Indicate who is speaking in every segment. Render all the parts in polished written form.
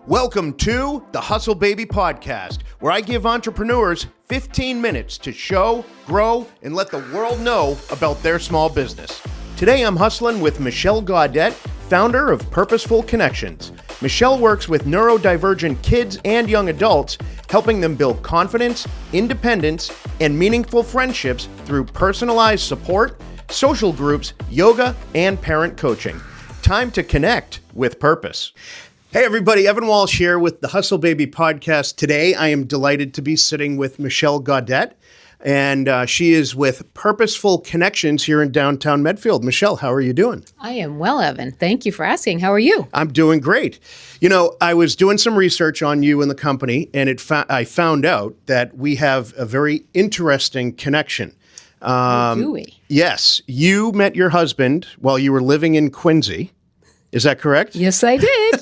Speaker 1: Welcome to the Hustle Baby Podcast, where I give entrepreneurs 15 minutes to show, grow, and let the world know about their small business. Today I'm hustling with Michelle Gaudet, founder of Purposeful Connections. Michelle works with neurodivergent kids and young adults, helping them build confidence, independence, and meaningful friendships through personalized support, social groups, yoga, and parent coaching. Time to connect with purpose. Hey everybody, Evan Walsh here with the Hustle Baby Podcast. Today I am delighted to be sitting with Michelle Gaudet, and she is with Purposeful Connections here in downtown Medfield. Michelle, how are you doing?
Speaker 2: I am well, Evan. Thank you for asking. How are you?
Speaker 1: I'm doing great. You know, I was doing some research on you and the company, and I found out that we have a very interesting connection.
Speaker 2: Do we?
Speaker 1: Yes, you met your husband while you were living in Quincy. Is that correct?
Speaker 2: Yes, I did.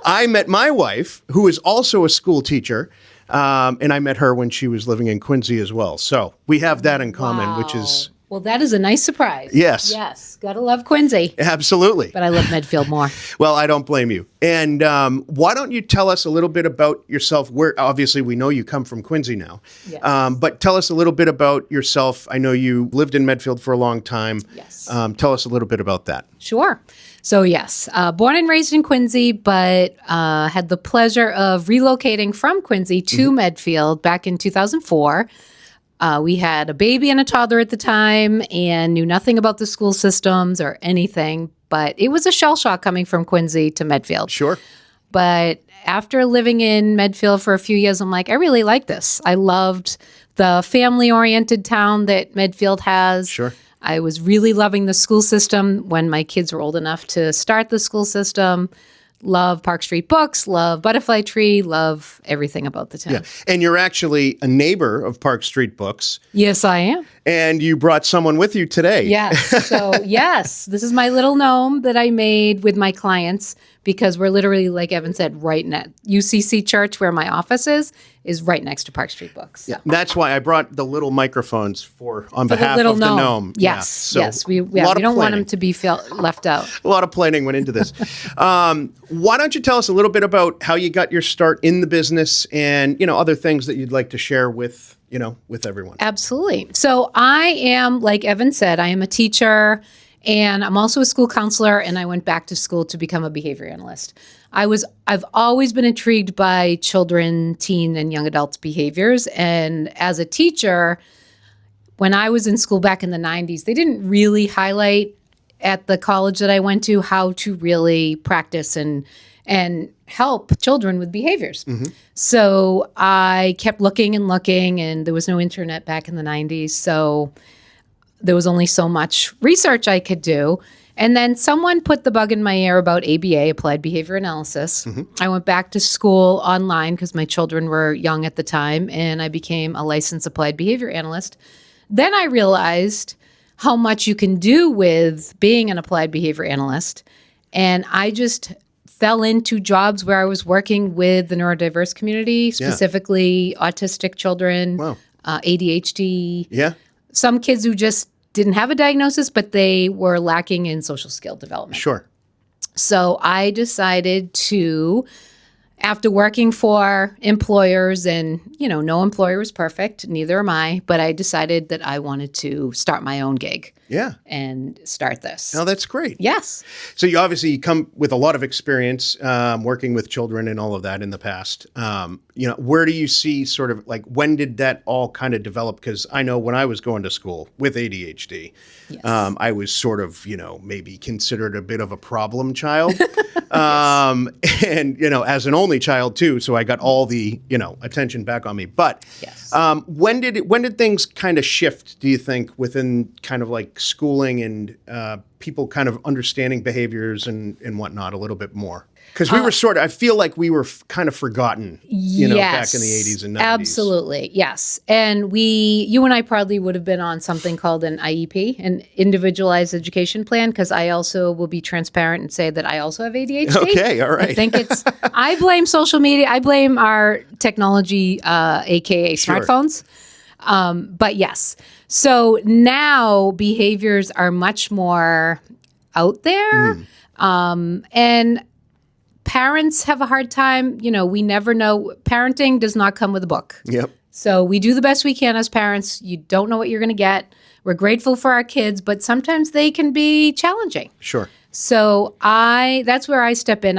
Speaker 1: I met my wife, who is also a school teacher, and I met her when she was living in Quincy as well. So we have that in common, which is...
Speaker 2: Well, that is a nice surprise.
Speaker 1: Yes.
Speaker 2: Yes. Gotta love Quincy.
Speaker 1: Absolutely.
Speaker 2: But I love Medfield more.
Speaker 1: Well, I don't blame you. And why don't you tell us a little bit about yourself? Where obviously we know you come from Quincy now,
Speaker 2: Yes.
Speaker 1: But tell us a little bit about yourself. I know you lived in Medfield for a long time.
Speaker 2: Yes.
Speaker 1: Tell us a little bit about that.
Speaker 2: Sure. So yes, born and raised in Quincy, but had the pleasure of relocating from Quincy to Medfield back in 2004. We had a baby and a toddler at the time and knew nothing about the school systems or anything, but it was a shell shock coming from Quincy to Medfield.
Speaker 1: Sure.
Speaker 2: But after living in Medfield for a few years, I'm like, I really like this. I loved the family-oriented town that Medfield has.
Speaker 1: Sure.
Speaker 2: I was really loving the school system when my kids were old enough to start the school system. Love Park Street Books, love Butterfly Tree, love everything about the town.
Speaker 1: Yeah. And you're actually a neighbor of Park Street Books.
Speaker 2: Yes, I am.
Speaker 1: And you brought someone with you today.
Speaker 2: Yes. So, yes, this is my little gnome that I made with my clients because we're literally, like Evan said, right next. UCC Church, where my office is right next to Park Street Books.
Speaker 1: Yeah, that's why I brought the little microphones on behalf
Speaker 2: the
Speaker 1: of the gnome.
Speaker 2: Yes,
Speaker 1: Yeah.
Speaker 2: yes. We don't want him to be left out.
Speaker 1: A lot of planning went into this. Why don't you tell us a little bit about how you got your start in the business and, other things that you'd like to share with everyone?
Speaker 2: Absolutely. So I am, like Evan said, I am a teacher and I'm also a school counselor, and I went back to school to become a behavior analyst. I've always been intrigued by children, teen, and young adults' behaviors. And as a teacher, when I was in school back in the 90s, they didn't really highlight at the college that I went to how to really practice and help children with behaviors. Mm-hmm. So I kept looking, and there was no internet back in the 90s. So there was only so much research I could do. And then someone put the bug in my ear about ABA, Applied Behavior Analysis. Mm-hmm. I went back to school online because my children were young at the time, and I became a licensed Applied Behavior Analyst. Then I realized how much you can do with being an Applied Behavior Analyst. And I just fell into jobs where I was working with the neurodiverse community, specifically autistic children, ADHD.
Speaker 1: Yeah.
Speaker 2: Some kids who just didn't have a diagnosis, but they were lacking in social skill development.
Speaker 1: Sure.
Speaker 2: So I decided to, after working for employers, and, no employer is perfect, neither am I, but I decided that I wanted to start my own gig.
Speaker 1: Yeah.
Speaker 2: And start this.
Speaker 1: Oh, that's great.
Speaker 2: Yes.
Speaker 1: So you obviously come with a lot of experience working with children and all of that in the past. Where do you see sort of like, when did that all kind of develop? Because I know when I was going to school with ADHD, yes. I was sort of, maybe considered a bit of a problem child. And, as an only child too. So I got all the, attention back on me. But
Speaker 2: yes.
Speaker 1: When did things kind of shift, do you think, within kind of like schooling and people kind of understanding behaviors and whatnot a little bit more? Because we were I feel like we were kind of forgotten, back in the 80s and 90s.
Speaker 2: Absolutely, yes. And you and I probably would have been on something called an IEP, an individualized education plan, because I also will be transparent and say that I also have ADHD.
Speaker 1: Okay, all right.
Speaker 2: I think I blame social media. I blame our technology, AKA smartphones. But yes. So now behaviors are much more out there. And parents have a hard time, we never know. Parenting does not come with a book.
Speaker 1: Yep.
Speaker 2: So we do the best we can as parents. You don't know what you're going to get. We're grateful for our kids, but sometimes they can be challenging.
Speaker 1: Sure.
Speaker 2: So that's where I step in.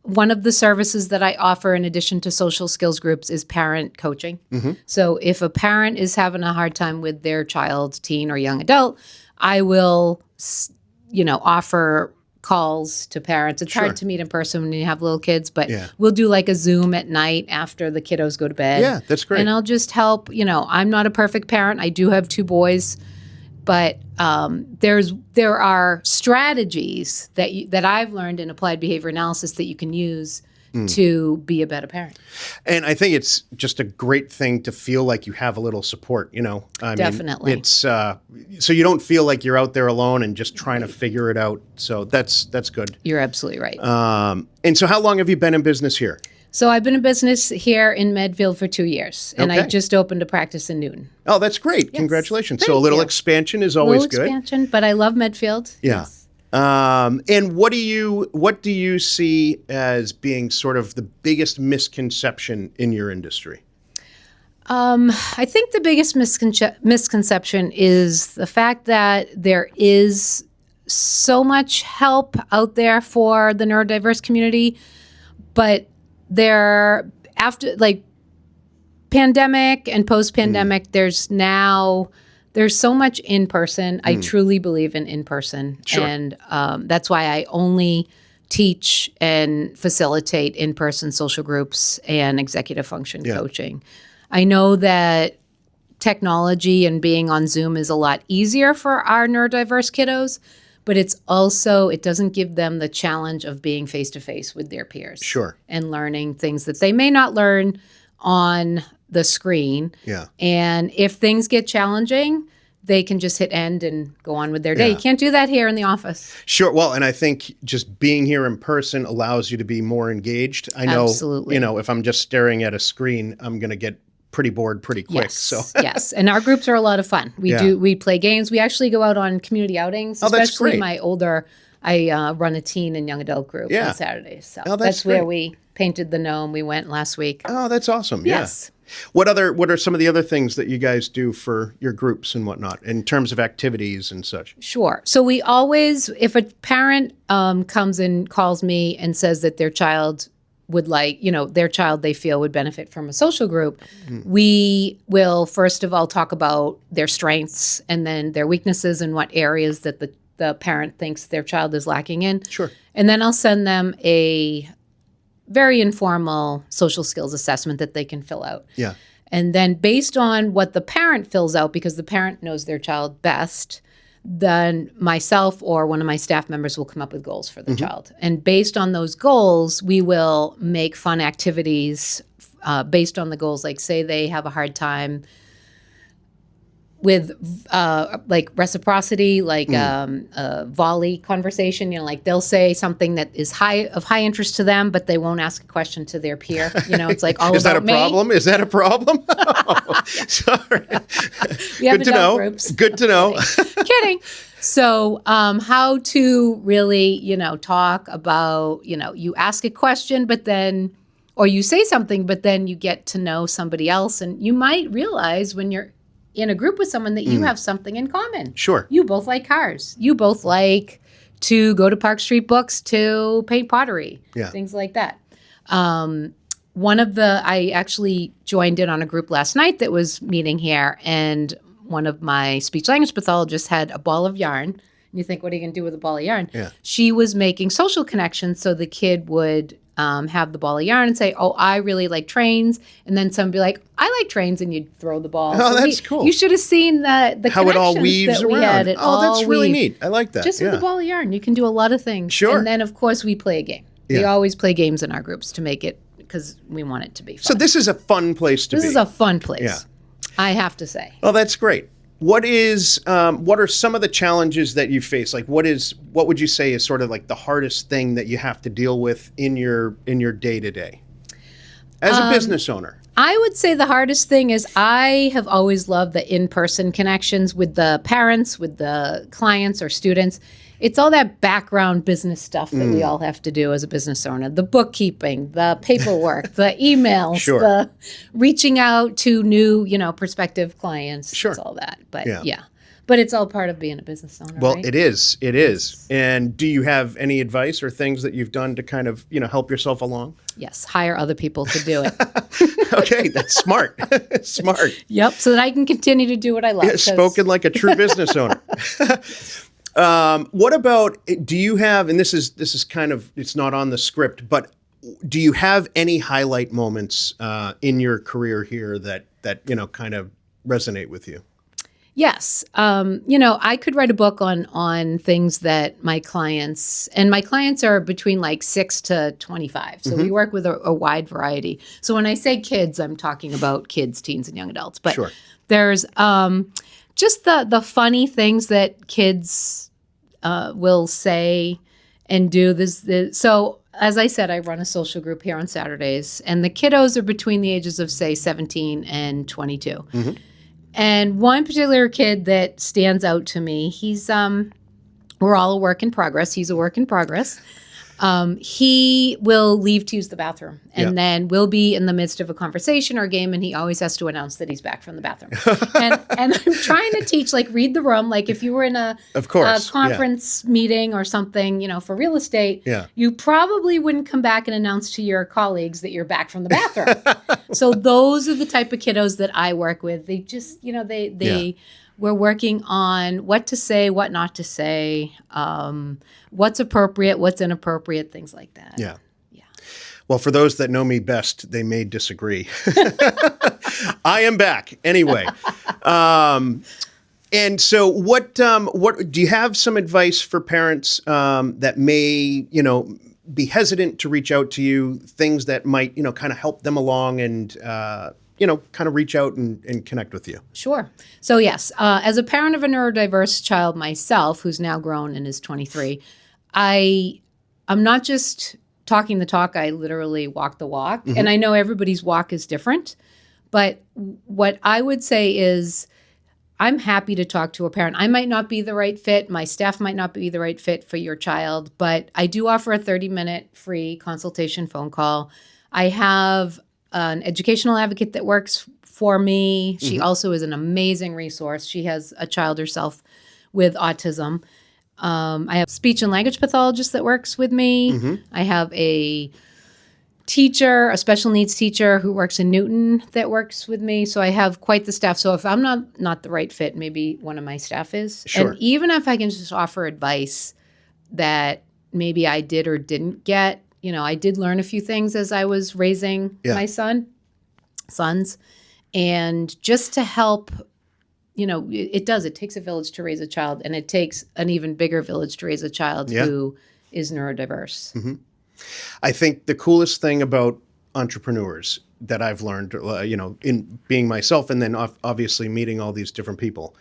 Speaker 2: One of the services that I offer in addition to social skills groups is parent coaching. Mm-hmm. So if a parent is having a hard time with their child, teen, or young adult, I will, offer calls to parents. It's hard to meet in person when you have little kids, but we'll do like a Zoom at night after the kiddos go to bed.
Speaker 1: Yeah, that's great.
Speaker 2: And I'll just help. I'm not a perfect parent. I do have 2 boys, but there are strategies that I've learned in applied behavior analysis that you can use to be a better parent.
Speaker 1: And I think it's just a great thing to feel like you have a little support,
Speaker 2: Definitely.
Speaker 1: It's so you don't feel like you're out there alone and just trying to figure it out. So that's good.
Speaker 2: You're absolutely right.
Speaker 1: And so how long have you been in business here?
Speaker 2: So I've been in business here in Medfield for 2 years, and I just opened a practice in Newton.
Speaker 1: Oh, that's great. Yes. Congratulations. So a little expansion is always good.
Speaker 2: Expansion, but I love Medfield.
Speaker 1: Yeah. Yes. And what do you see as being sort of the biggest misconception in your industry?
Speaker 2: I think the biggest misconception is the fact that there is so much help out there for the neurodiverse community, but after pandemic and post-pandemic, there's so much in person. I truly believe in person. Sure. And that's why I only teach and facilitate in-person social groups and executive function coaching. I know that technology and being on Zoom is a lot easier for our neurodiverse kiddos, but it doesn't give them the challenge of being face-to-face with their peers.
Speaker 1: Sure.
Speaker 2: And learning things that they may not learn on the screen.
Speaker 1: Yeah.
Speaker 2: And if things get challenging, they can just hit end and go on with their day. You can't do that here in the office.
Speaker 1: Sure. Well, and I think just being here in person allows you to be more engaged. I know,
Speaker 2: absolutely.
Speaker 1: If I'm just staring at a screen, I'm going to get pretty bored pretty quick.
Speaker 2: Yes,
Speaker 1: so
Speaker 2: yes. And our groups are a lot of fun. We play games. We actually go out on community outings, especially I run a teen and young adult group on Saturdays. So that's where we painted the gnome. We went last week.
Speaker 1: Oh, that's awesome.
Speaker 2: Yes.
Speaker 1: Yeah. What are some of the other things that you guys do for your groups and whatnot in terms of activities and such?
Speaker 2: Sure. So we always, if a parent comes and calls me and says that their child would their child they feel would benefit from a social group, we will first of all talk about their strengths and then their weaknesses and what areas that the parent thinks their child is lacking in.
Speaker 1: Sure.
Speaker 2: And then I'll send them a very informal social skills assessment that they can fill out.
Speaker 1: Yeah.
Speaker 2: And then based on what the parent fills out, because the parent knows their child best, then myself or one of my staff members will come up with goals for the child. And based on those goals, we will make fun activities based on the goals. Like say they have a hard time with reciprocity, volley conversation, they'll say something that is of high interest to them, but they won't ask a question to their peer. It's like all about me.
Speaker 1: Is that a problem? Oh, sorry.
Speaker 2: Good
Speaker 1: to know.
Speaker 2: Groups.
Speaker 1: Good to know.
Speaker 2: Kidding. So how to really, talk about, you ask a question, or you say something, but then you get to know somebody else. And you might realize when you're in a group with someone that you have something in common.
Speaker 1: Sure.
Speaker 2: You both like cars. You both like to go to Park Street Books to paint pottery.
Speaker 1: Yeah.
Speaker 2: Things like that. I actually joined in on a group last night that was meeting here, and one of my speech language pathologists had a ball of yarn. And you think, what are you going to do with a ball of yarn?
Speaker 1: Yeah.
Speaker 2: She was making social connections so the kid would have the ball of yarn and say, oh, I really like trains. And then somebody be like, I like trains, and you'd throw the ball.
Speaker 1: Oh, that's cool.
Speaker 2: You should have seen the
Speaker 1: how it all weaves around. That's really neat. I like that.
Speaker 2: Just with the ball of yarn. You can do a lot of things.
Speaker 1: Sure.
Speaker 2: And then, of course, we play a game. Yeah. We always play games in our groups to make it, because we want it to be fun.
Speaker 1: So this is a fun place to be.
Speaker 2: This is a fun place.
Speaker 1: Yeah.
Speaker 2: I have to say.
Speaker 1: Oh, that's great. What are some of the challenges that you face? What would you say is sort of like the hardest thing that you have to deal with in your day-to-day as a business owner?
Speaker 2: I would say the hardest thing is I have always loved the in-person connections with the parents, with the clients or students. it's all that background business stuff that we all have to do as a business owner. The bookkeeping, the paperwork, the emails,
Speaker 1: Sure.
Speaker 2: the reaching out to new, prospective clients.
Speaker 1: Sure.
Speaker 2: It's all that. But
Speaker 1: Yeah.
Speaker 2: yeah. But it's all part of being a business owner,
Speaker 1: Well,
Speaker 2: right?
Speaker 1: it is. It is. And do you have any advice or things that you've done to kind of, help yourself along?
Speaker 2: Yes. Hire other people to do it.
Speaker 1: Okay, that's smart. Smart.
Speaker 2: Yep. So that I can continue to do what I love.
Speaker 1: Yeah,
Speaker 2: 'cause-
Speaker 1: spoken like a true business owner. What about, do you have, and this is kind of, it's not on the script, but do you have any highlight moments in your career here that kind of resonate with you?
Speaker 2: Yes. I could write a book on things that my clients are between like 6 to 25. So we work with a wide variety. So when I say kids, I'm talking about kids, teens, and young adults. But
Speaker 1: Sure.
Speaker 2: there's just the funny things that kids will say and do. So as I said, I run a social group here on Saturdays, and the kiddos are between the ages of, say, 17 and 22. Mm-hmm. And one particular kid that stands out to me, we're all a work in progress. He's a work in progress. He will leave to use the bathroom, and then we'll be in the midst of a conversation or a game, and he always has to announce that he's back from the bathroom. and I'm trying to teach, like, read the room. Like, if you were in a conference meeting or something, for real estate, you probably wouldn't come back and announce to your colleagues that you're back from the bathroom. So those are the type of kiddos that I work with. They just, we're working on what to say, what not to say, what's appropriate, what's inappropriate, things like that.
Speaker 1: Yeah. Well, for those that know me best, they may disagree. I am back anyway. And so what do you have some advice for parents that may, be hesitant to reach out to you, things that might, kind of help them along and, kind of reach out and connect with you?
Speaker 2: Sure. So yes, as a parent of a neurodiverse child myself, who's now grown and is 23, I'm not just talking the talk, I literally walk the walk. Mm-hmm. And I know everybody's walk is different, but what I would say is I'm happy to talk to a parent. I might not be the right fit. My staff might not be the right fit for your child, but I do offer a 30-minute free consultation phone call. I have an educational advocate that works for me. She also is an amazing resource. She has a child herself with autism. I have a speech and language pathologist that works with me. Mm-hmm. I have a teacher, a special needs teacher who works in Newton that works with me. So I have quite the staff. So if I'm not the right fit, maybe one of my staff is.
Speaker 1: Sure.
Speaker 2: And even if I can just offer advice that maybe I did or didn't get, I did learn a few things as I was raising my sons. And just to help, it takes a village to raise a child, and it takes an even bigger village to raise a child who is neurodiverse. Mm-hmm.
Speaker 1: I think the coolest thing about entrepreneurs that I've learned, in being myself and then obviously meeting all these different people,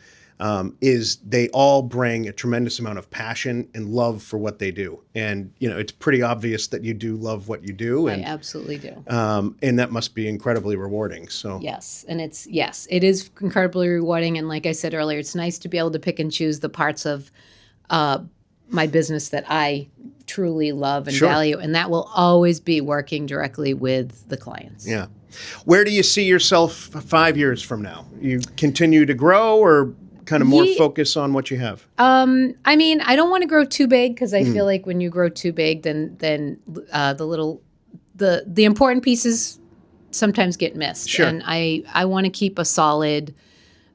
Speaker 1: is they all bring a tremendous amount of passion and love for what they do. And, it's pretty obvious that you do love what you do. And,
Speaker 2: I absolutely do.
Speaker 1: And that must be incredibly rewarding. So
Speaker 2: yes. And it is incredibly rewarding. And like I said earlier, it's nice to be able to pick and choose the parts of my business that I truly love and value. And that will always be working directly with the clients.
Speaker 1: Yeah. Where do you see yourself 5 years from now? You continue to grow or kind of more focus on what you have? I
Speaker 2: don't want to grow too big because I feel like when you grow too big, then the important pieces sometimes get missed.
Speaker 1: Sure.
Speaker 2: And I want to keep a solid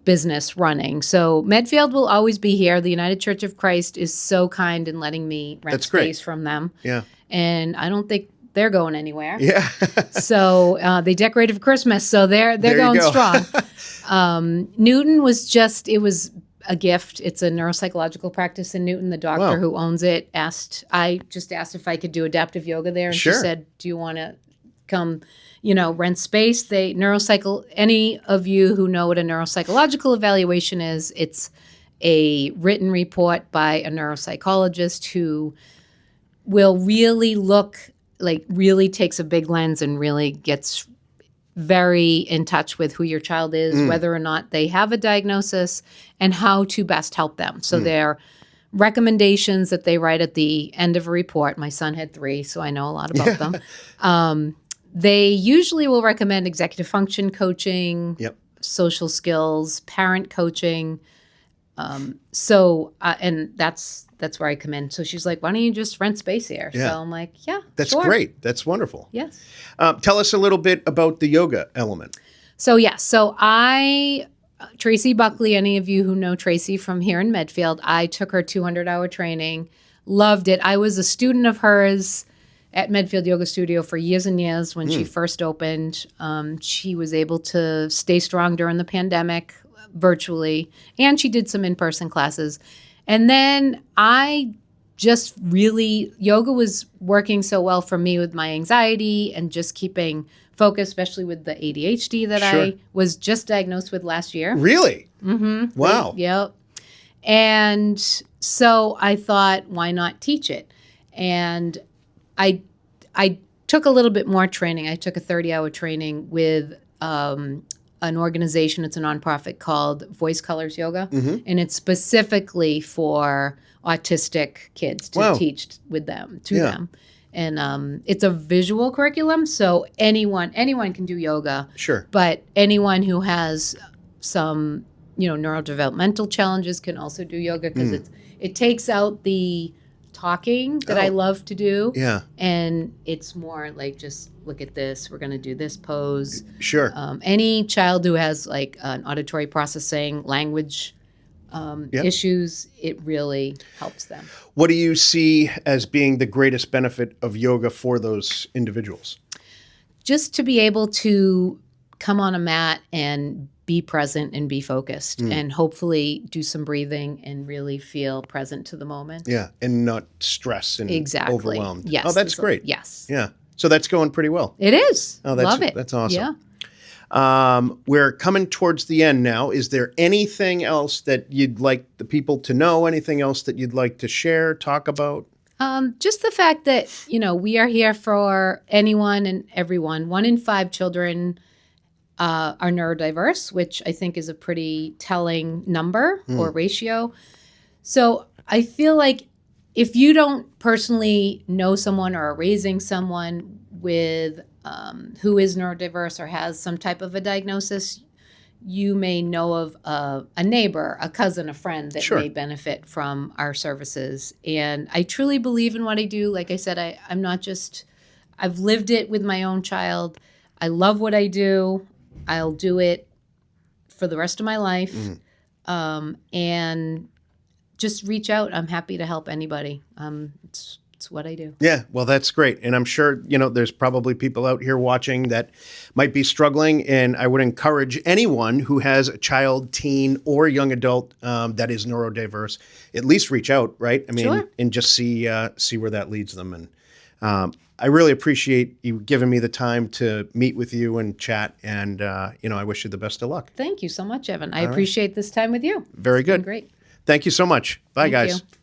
Speaker 2: business running. So Medfield will always be here. The United Church of Christ is so kind in letting me rent space from them.
Speaker 1: Yeah.
Speaker 2: And I don't think they're going anywhere.
Speaker 1: Yeah.
Speaker 2: So they decorated for Christmas. So they're going strong. Newton was it was a gift. It's a neuropsychological practice in Newton. The doctor who owns it I just asked if I could do adaptive yoga there. And she said, do you want to come, rent space? Any of you who know what a neuropsychological evaluation is, it's a written report by a neuropsychologist who will really really takes a big lens and really gets very in touch with who your child is, whether or not they have a diagnosis, and how to best help them. So they're recommendations that they write at the end of a report. My son had 3, so I know a lot about them. They usually will recommend executive function coaching,
Speaker 1: Yep.
Speaker 2: social skills, parent coaching. And that's where I come in. So she's like, why don't you just rent space here?
Speaker 1: Yeah.
Speaker 2: So I'm like, yeah,
Speaker 1: That's
Speaker 2: sure.
Speaker 1: great. That's wonderful.
Speaker 2: Yes.
Speaker 1: Tell us a little bit about the yoga element.
Speaker 2: So Tracy Buckley, any of you who know Tracy from here in Medfield, I took her 200-hour training, loved it. I was a student of hers at Medfield Yoga Studio for years and years when she first opened. She was able to stay strong during the pandemic virtually, and she did some in-person classes. And then yoga was working so well for me with my anxiety and just keeping focus, especially with the ADHD that I was just diagnosed with last year.
Speaker 1: Really? Mm-hmm. Wow.
Speaker 2: Yep. And so I thought, why not teach it? And I took a little bit more training. I took a 30-hour training with an organization. It's a nonprofit called Voice Colors Yoga, and it's specifically for autistic kids to teach with them to them. And it's a visual curriculum, so anyone can do yoga.
Speaker 1: Sure.
Speaker 2: But anyone who has some neurodevelopmental challenges can also do yoga because it takes out the talking that I love to do.
Speaker 1: Yeah.
Speaker 2: And it's more like, just look at this. We're going to do this pose.
Speaker 1: Sure.
Speaker 2: Any child who has like an auditory processing, language issues, it really helps them.
Speaker 1: What do you see as being the greatest benefit of yoga for those individuals?
Speaker 2: Just to be able to come on a mat and be present and be focused and hopefully do some breathing and really feel present to the moment.
Speaker 1: Yeah, and not stress and overwhelmed.
Speaker 2: Yes.
Speaker 1: Oh, that's great.
Speaker 2: Yes.
Speaker 1: Yeah. So that's going pretty well.
Speaker 2: It is.
Speaker 1: Oh,
Speaker 2: Love it.
Speaker 1: That's awesome.
Speaker 2: Yeah.
Speaker 1: We're coming towards the end now. Is there anything else that you'd like the people to know? Anything else that you'd like to share, talk about?
Speaker 2: Just the fact that, we are here for anyone and everyone. 1 in 5 children are neurodiverse, which I think is a pretty telling number or ratio. So I feel like if you don't personally know someone or are raising someone with who is neurodiverse or has some type of a diagnosis, you may know of a neighbor, a cousin, a friend that may benefit from our services. And I truly believe in what I do. Like I said, I've lived it with my own child. I love what I do. I'll do it for the rest of my life. And just reach out. I'm happy to help anybody. It's what I do. Yeah,
Speaker 1: well, that's great. And I'm sure, there's probably people out here watching that might be struggling. And I would encourage anyone who has a child, teen, or young adult that is neurodiverse, at least reach out, right? I mean, and just see where that leads them. And I really appreciate you giving me the time to meet with you and chat. And, I wish you the best of luck.
Speaker 2: Thank you so much, Evan. I appreciate this time with you.
Speaker 1: Very good.
Speaker 2: Great.
Speaker 1: Thank you so much. Bye, guys.
Speaker 2: Thank you.